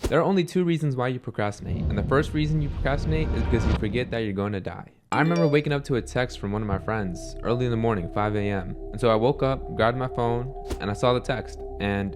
There are only two reasons why you procrastinate, and the first reason you procrastinate is because you forget that you're going to die. I remember waking up to a text from one of my friends early in the morning, 5 a.m. And so I woke up, grabbed my phone, and I saw the text, and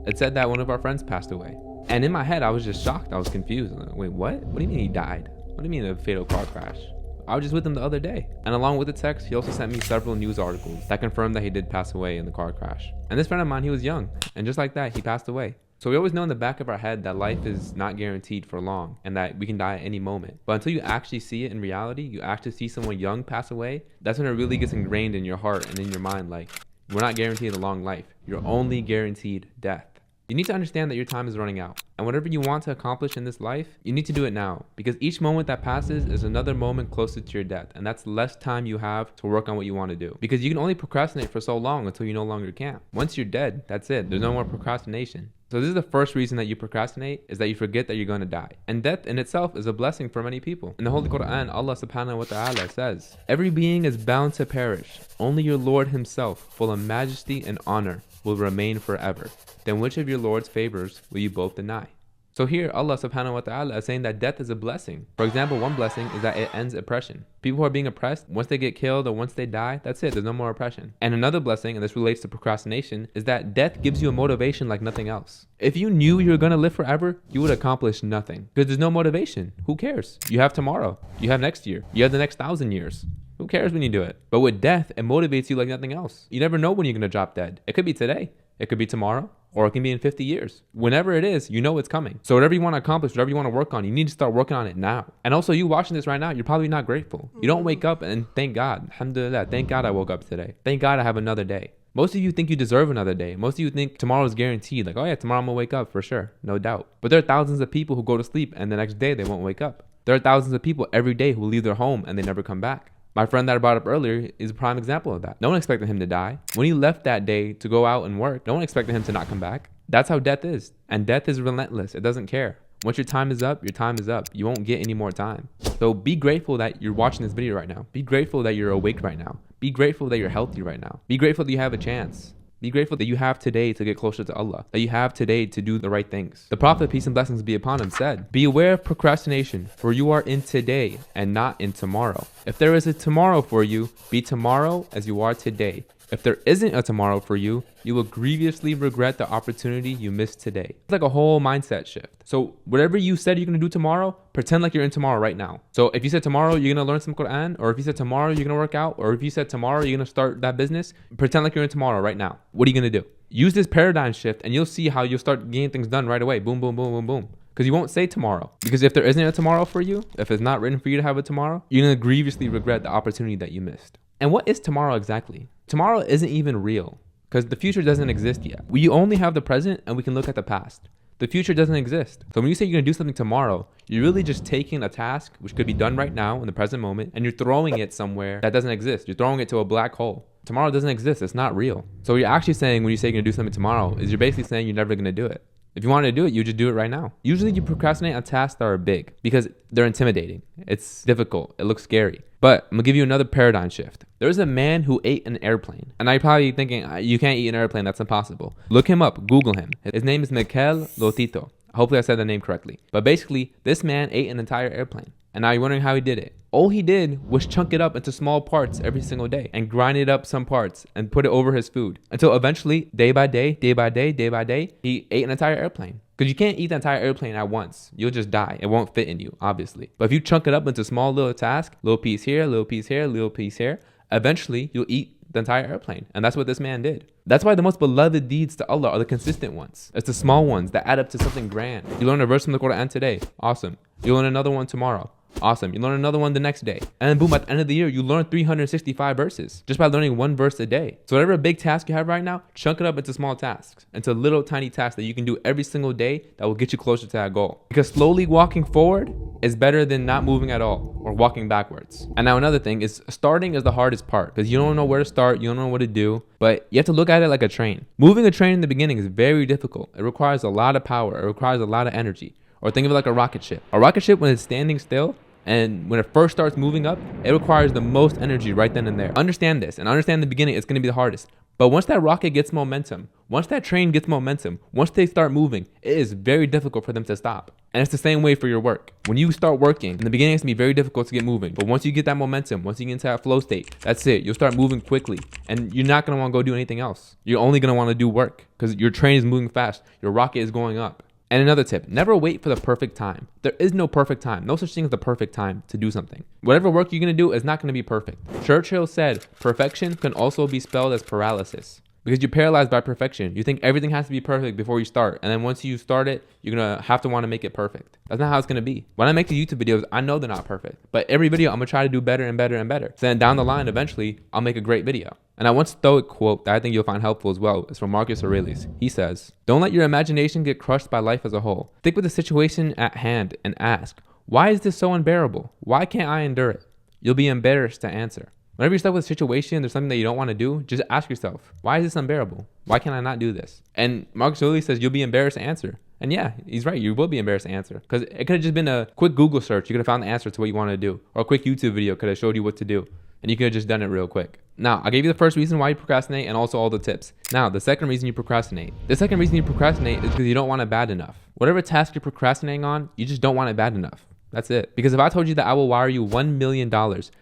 it said that one of our friends passed away. And in my head, I was just shocked. I was confused. Like, wait, what? What do you mean he died? What do you mean a fatal car crash? I was just with him the other day. And along with the text, he also sent me several news articles that confirmed that he did pass away in the car crash. And this friend of mine, he was young, and just like that, he passed away. So we always know in the back of our head that life is not guaranteed for long and that we can die at any moment. But until you actually see it in reality, you actually see someone young pass away, that's when it really gets ingrained in your heart and in your mind. Like, we're not guaranteed a long life. You're only guaranteed death. You need to understand that your time is running out. And whatever you want to accomplish in this life, you need to do it now. Because each moment that passes is another moment closer to your death. And that's less time you have to work on what you want to do. Because you can only procrastinate for so long until you no longer can. Once you're dead, that's it. There's no more procrastination. So this is the first reason that you procrastinate, is that you forget that you're going to die. And death in itself is a blessing for many people. In the Holy Quran, Allah subhanahu wa ta'ala says, "Every being is bound to perish. Only your Lord himself, full of majesty and honor, will remain forever. Then which of your Lord's favors will you both deny?" So here, Allah subhanahu wa ta'ala is saying that death is a blessing. For example, one blessing is that it ends oppression. People who are being oppressed, once they get killed or once they die, that's it, there's no more oppression. And another blessing, and this relates to procrastination, is that death gives you a motivation like nothing else. If you knew you were going to live forever, you would accomplish nothing. Because there's no motivation. Who cares? You have tomorrow. You have next year. You have the next 1,000 years. Who cares when you do it? But with death, it motivates you like nothing else. You never know when you're going to drop dead. It could be today. It could be tomorrow. Or it can be in 50 years. Whenever it is, you know it's coming. So whatever you want to accomplish, whatever you want to work on, you need to start working on it now. And also, you watching this right now, you're probably not grateful. You don't wake up and thank God. Alhamdulillah, thank God I woke up today. Thank God I have another day. Most of you think you deserve another day. Most of you think tomorrow is guaranteed. Like, oh yeah, tomorrow I'm going to wake up for sure. No doubt. But there are thousands of people who go to sleep and the next day they won't wake up. There are thousands of people every day who leave their home and they never come back. My friend that I brought up earlier is a prime example of that. No one expected him to die. When he left that day to go out and work, no one expected him to not come back. That's how death is. And death is relentless. It doesn't care. Once your time is up, your time is up. You won't get any more time. So be grateful that you're watching this video right now. Be grateful that you're awake right now. Be grateful that you're healthy right now. Be grateful that you have a chance. Be grateful that you have today to get closer to Allah, that you have today to do the right things. The Prophet, peace and blessings be upon him, said, "Be aware of procrastination, for you are in today and not in tomorrow. If there is a tomorrow for you, be tomorrow as you are today. If there isn't a tomorrow for you, you will grievously regret the opportunity you missed today." It's like a whole mindset shift. So whatever you said you're going to do tomorrow, pretend like you're in tomorrow right now. So if you said tomorrow you're going to learn some Quran, or if you said tomorrow you're going to work out, or if you said tomorrow you're going to start that business, pretend like you're in tomorrow right now. What are you going to do? Use this paradigm shift and you'll see how you'll start getting things done right away. Boom, boom, boom, boom, boom. Because you won't say tomorrow. Because if there isn't a tomorrow for you, if it's not written for you to have a tomorrow, you're going to grievously regret the opportunity that you missed. And what is tomorrow exactly? Tomorrow isn't even real because the future doesn't exist yet. We only have the present and we can look at the past. The future doesn't exist. So when you say you're going to do something tomorrow, you're really just taking a task which could be done right now in the present moment and you're throwing it somewhere that doesn't exist. You're throwing it to a black hole. Tomorrow doesn't exist. It's not real. So what you're actually saying when you say you're going to do something tomorrow is you're basically saying you're never going to do it. If you wanted to do it, you just do it right now. Usually you procrastinate on tasks that are big because they're intimidating. It's difficult. It looks scary. But I'm going to give you another paradigm shift. There's a man who ate an airplane. And you're probably thinking, you can't eat an airplane. That's impossible. Look him up. Google him. His name is Mikel Lotito. Hopefully I said the name correctly. But basically, this man ate an entire airplane. And now you're wondering how he did it. All he did was chunk it up into small parts every single day and grind it up some parts and put it over his food until eventually, day by day, day by day, day by day, he ate an entire airplane. Because you can't eat the entire airplane at once. You'll just die. It won't fit in you, obviously. But if you chunk it up into small little tasks, little piece here, little piece here, little piece here, eventually you'll eat the entire airplane. And that's what this man did. That's why the most beloved deeds to Allah are the consistent ones. It's the small ones that add up to something grand. You learn a verse from the Quran today. Awesome. You learn another one tomorrow. Awesome. You learn another one the next day. And then boom, at the end of the year, you learn 365 verses just by learning one verse a day. So whatever big task you have right now, chunk it up into small tasks, into little tiny tasks that you can do every single day that will get you closer to that goal. Because slowly walking forward is better than not moving at all or walking backwards. And now another thing is starting is the hardest part because you don't know where to start. You don't know what to do, but you have to look at it like a train. Moving a train in the beginning is very difficult. It requires a lot of power. It requires a lot of energy. Or think of it like a rocket ship. A rocket ship, when it's standing still, and when it first starts moving up, it requires the most energy right then and there. Understand this and understand in the beginning, it's going to be the hardest. But once that rocket gets momentum, once that train gets momentum, once they start moving, it is very difficult for them to stop. And it's the same way for your work. When you start working, in the beginning, it's gonna be very difficult to get moving. But once you get that momentum, once you get into that flow state, that's it. You'll start moving quickly. And you're not gonna wanna go do anything else. You're only gonna wanna do work because your train is moving fast. Your rocket is going up. And another tip, never wait for the perfect time. There is no perfect time. No such thing as the perfect time to do something. Whatever work you're gonna do is not gonna be perfect. Churchill said, perfection can also be spelled as paralysis. Because you're paralyzed by perfection. You think everything has to be perfect before you start. And then once you start it, you're going to have to want to make it perfect. That's not how it's going to be. When I make the YouTube videos, I know they're not perfect. But every video, I'm going to try to do better and better and better. So then down the line, eventually, I'll make a great video. And I one Stoic quote that I think you'll find helpful as well is from Marcus Aurelius. He says, "Don't let your imagination get crushed by life as a whole. Stick with the situation at hand and ask, why is this so unbearable? Why can't I endure it? You'll be embarrassed to answer." Whenever you're stuck with a situation, there's something that you don't want to do, just ask yourself, why is this unbearable? Why can I not do this? And Marcus Aurelius says you'll be embarrassed to answer. And yeah, he's right. You will be embarrassed to answer because it could have just been a quick Google search. You could have found the answer to what you want to do, or a quick YouTube video could have showed you what to do. And you could have just done it real quick. Now, I gave you the first reason why you procrastinate and also all the tips. Now, the second reason you procrastinate. The second reason you procrastinate is because you don't want it bad enough. Whatever task you're procrastinating on, you just don't want it bad enough. That's it. Because if I told you that I will wire you $1 million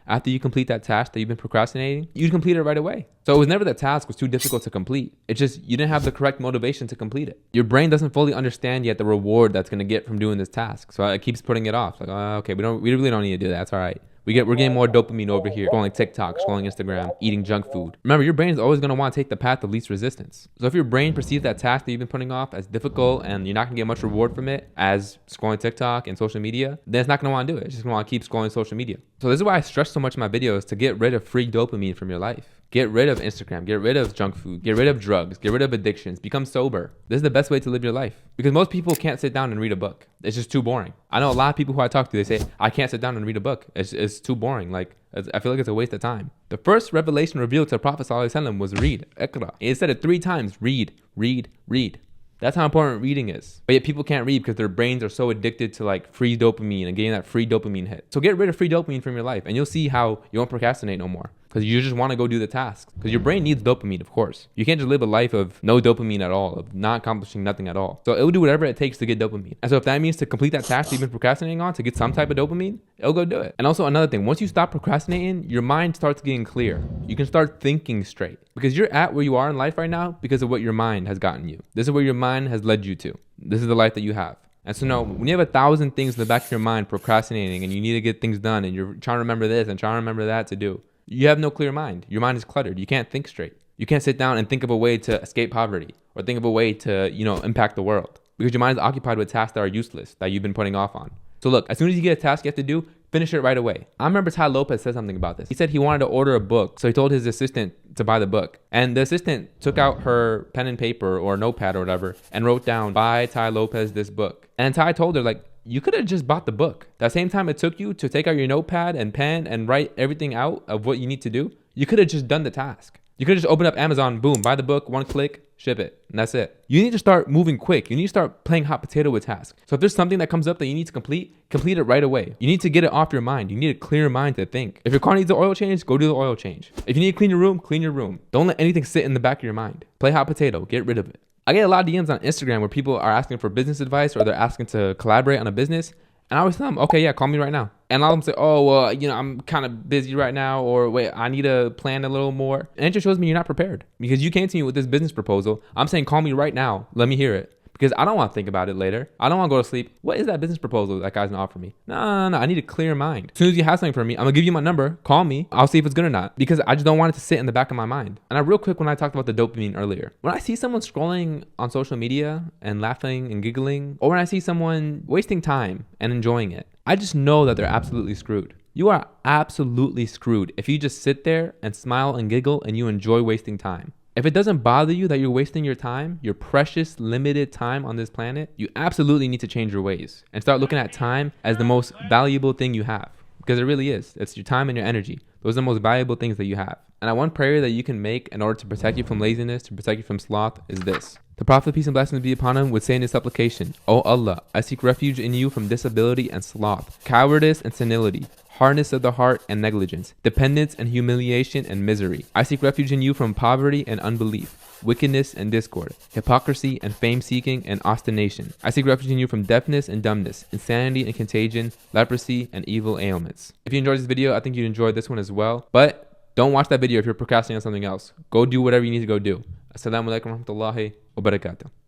after you complete that task that you've been procrastinating, you'd complete it right away. So it was never the task was too difficult to complete. It's just you didn't have the correct motivation to complete it. Your brain doesn't fully understand yet the reward that's going to get from doing this task. So it keeps putting it off. Like, okay, we really don't need to do that. It's all right. We're getting more dopamine over here, scrolling TikTok, scrolling Instagram, eating junk food. Remember, your brain is always going to want to take the path of least resistance. So if your brain perceives that task that you've been putting off as difficult and you're not going to get much reward from it as scrolling TikTok and social media, then it's not going to want to do it. It's just going to want to keep scrolling social media. So this is why I stress so much in my videos to get rid of free dopamine from your life. Get rid of Instagram, get rid of junk food, get rid of drugs, get rid of addictions, become sober. This is the best way to live your life because most people can't sit down and read a book. It's just too boring. I know a lot of people who I talk to, they say, I can't sit down and read a book. It's too boring. Like, I feel like it's a waste of time. The first revelation revealed to the Prophet ﷺ was read, Iqra. It said it 3 times, read, read, read. That's how important reading is. But yet people can't read because their brains are so addicted to like free dopamine and getting that free dopamine hit. So get rid of free dopamine from your life and you'll see how you won't procrastinate no more. Because you just want to go do the tasks. Because your brain needs dopamine, of course. You can't just live a life of no dopamine at all, of not accomplishing nothing at all. So it will do whatever it takes to get dopamine. And so if that means to complete that task you've been procrastinating on to get some type of dopamine, it'll go do it. And also another thing, once you stop procrastinating, your mind starts getting clear. You can start thinking straight. Because you're at where you are in life right now because of what your mind has gotten you. This is where your mind has led you to. This is the life that you have. And so no, when you have 1,000 things in the back of your mind procrastinating and you need to get things done and you're trying to remember this and trying to remember that to do, you have no clear mind. Your mind is cluttered. You can't think straight. You can't sit down and think of a way to escape poverty or think of a way to, impact the world because your mind is occupied with tasks that are useless that you've been putting off on. So look, as soon as you get a task you have to do, finish it right away. I remember Tai Lopez said something about this. He said he wanted to order a book. So he told his assistant to buy the book. And the assistant took out her pen and paper or notepad or whatever and wrote down, buy Tai Lopez this book. And Tai told her like, you could have just bought the book. That same time it took you to take out your notepad and pen and write everything out of what you need to do, you could have just done the task. You could have just opened up Amazon, boom, buy the book, 1 click, ship it, and that's it. You need to start moving quick. You need to start playing hot potato with tasks. So if there's something that comes up that you need to complete it right away. You need to get it off your mind. You need a clear mind to think. If your car needs an oil change, go do the oil change. If you need to clean your room, clean your room. Don't let anything sit in the back of your mind. Play hot potato, get rid of it. I get a lot of DMs on Instagram where people are asking for business advice or they're asking to collaborate on a business. And I always tell them, okay, yeah, call me right now. And a lot of them say, oh, well, I'm kind of busy right now, or wait, I need to plan a little more. And it just shows me you're not prepared because you came to me with this business proposal. I'm saying, call me right now. Let me hear it. Because I don't want to think about it later. I don't want to go to sleep. What is that business proposal that guy's going to offer me? No. I need a clear mind. As soon as you have something for me, I'm going to give you my number. Call me. I'll see if it's good or not. Because I just don't want it to sit in the back of my mind. And real quick, when I talked about the dopamine earlier, when I see someone scrolling on social media and laughing and giggling, or when I see someone wasting time and enjoying it, I just know that they're absolutely screwed. You are absolutely screwed if you just sit there and smile and giggle and you enjoy wasting time. If it doesn't bother you that you're wasting your time, your precious, limited time on this planet, you absolutely need to change your ways and start looking at time as the most valuable thing you have. Because it really is. It's your time and your energy. Those are the most valuable things that you have. And one prayer that you can make in order to protect you from laziness, to protect you from sloth, is this. The Prophet, peace and blessings be upon him, would say in his supplication, O Allah, I seek refuge in you from disability and sloth, cowardice and senility, hardness of the heart and negligence, dependence and humiliation and misery. I seek refuge in you from poverty and unbelief, wickedness and discord, hypocrisy and fame-seeking and obstination. I seek refuge in you from deafness and dumbness, insanity and contagion, leprosy and evil ailments. If you enjoyed this video, I think you'd enjoy this one as well. But don't watch that video if you're procrastinating on something else. Go do whatever you need to go do. Assalamu alaikum warahmatullahi wabarakatuh.